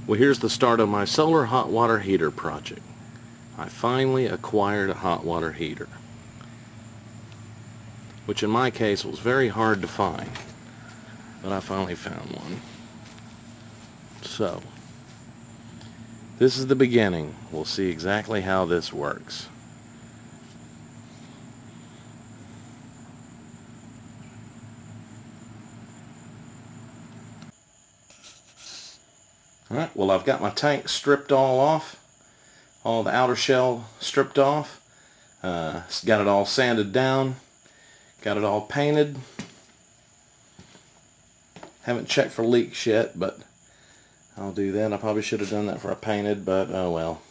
Well, here's the start of my solar hot water heater project. I finally acquired a hot water heater, which in my case was very hard to find, but I finally found one. So, this is the beginning. We'll see exactly how this works. Alright, well, I've got my tank stripped all off, all the outer shell stripped off, got it all sanded down, got it all painted. Haven't checked for leaks yet, but I'll do that. I probably should have done that before I painted, but oh well.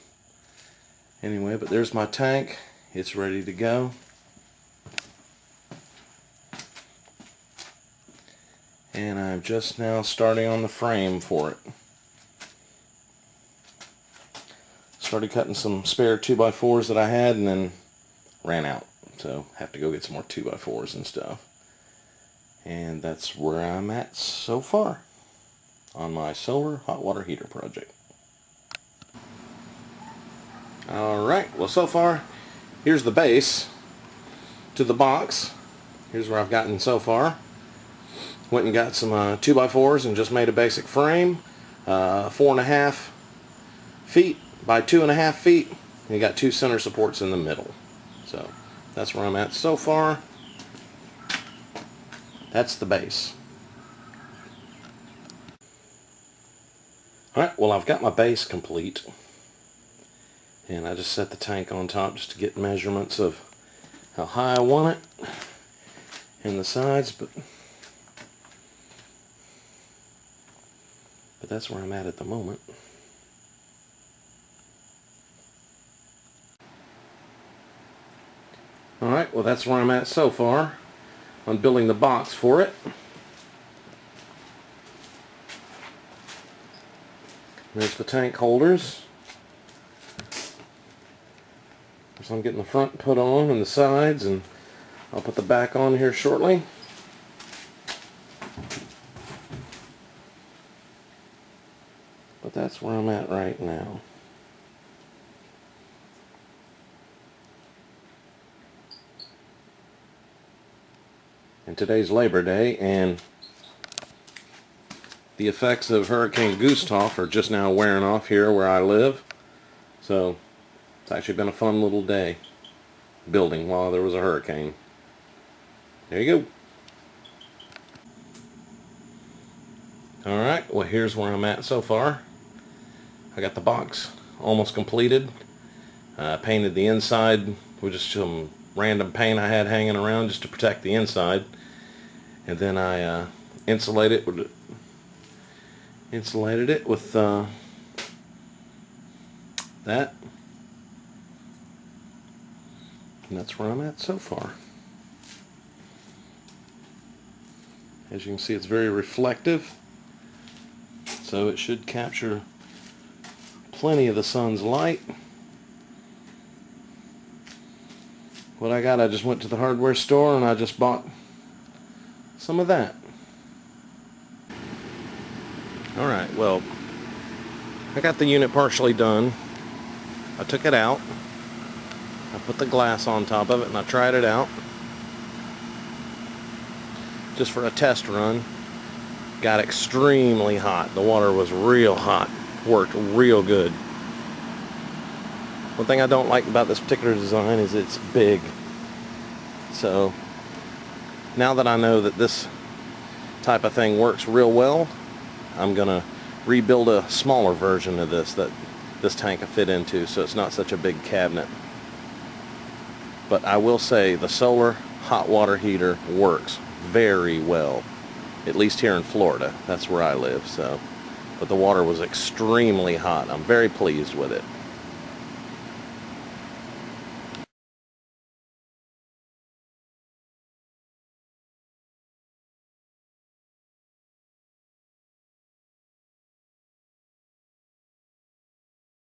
Anyway, but there's my tank. It's ready to go. And I'm just now starting on the frame for it. Started cutting some spare 2x4s that I had and then ran out. So have to go get some more 2x4s and stuff. And that's where I'm at so far on my solar hot water heater project. Alright, well so far, here's the base to the box. Here's where I've gotten so far. Went and got some 2x4s and just made a basic frame. 4.5 feet by 2.5 feet. And you got 2 center supports in the middle. So that's where I'm at so far. That's the base. Alright, well I've got my base complete. And I just set the tank on top just to get measurements of how high I want it. And the sides, but that's where I'm at the moment. Alright, well that's where I'm at so far on building the box for it. There's the tank holders. So I'm getting the front put on and the sides, and I'll put the back on here shortly. But that's where I'm at right now. And today's Labor Day, and the effects of Hurricane Gustav are just now wearing off here where I live. So it's actually been a fun little day building while there was a hurricane. There you go. Alright, well here's where I'm at so far. I got the box almost completed. Painted the inside with just some random paint I had hanging around just to protect the inside. And then I insulated it with that. And that's where I'm at so far. As you can see, it's very reflective, so it should capture plenty of the sun's light. What I got, I just went to the hardware store and I just bought some of that. Alright, well, I got the unit partially done. I took it out. I put the glass on top of it and I tried it out. Just for a test run. Got extremely hot. The water was real hot. Worked real good. One thing I don't like about this particular design is it's big. So now that I know that this type of thing works real well, I'm gonna rebuild a smaller version of this that this tank can fit into, so it's not such a big cabinet. But I will say the solar hot water heater works very well, at least here in Florida. That's where I live. So, but the water was extremely hot. I'm very pleased with it.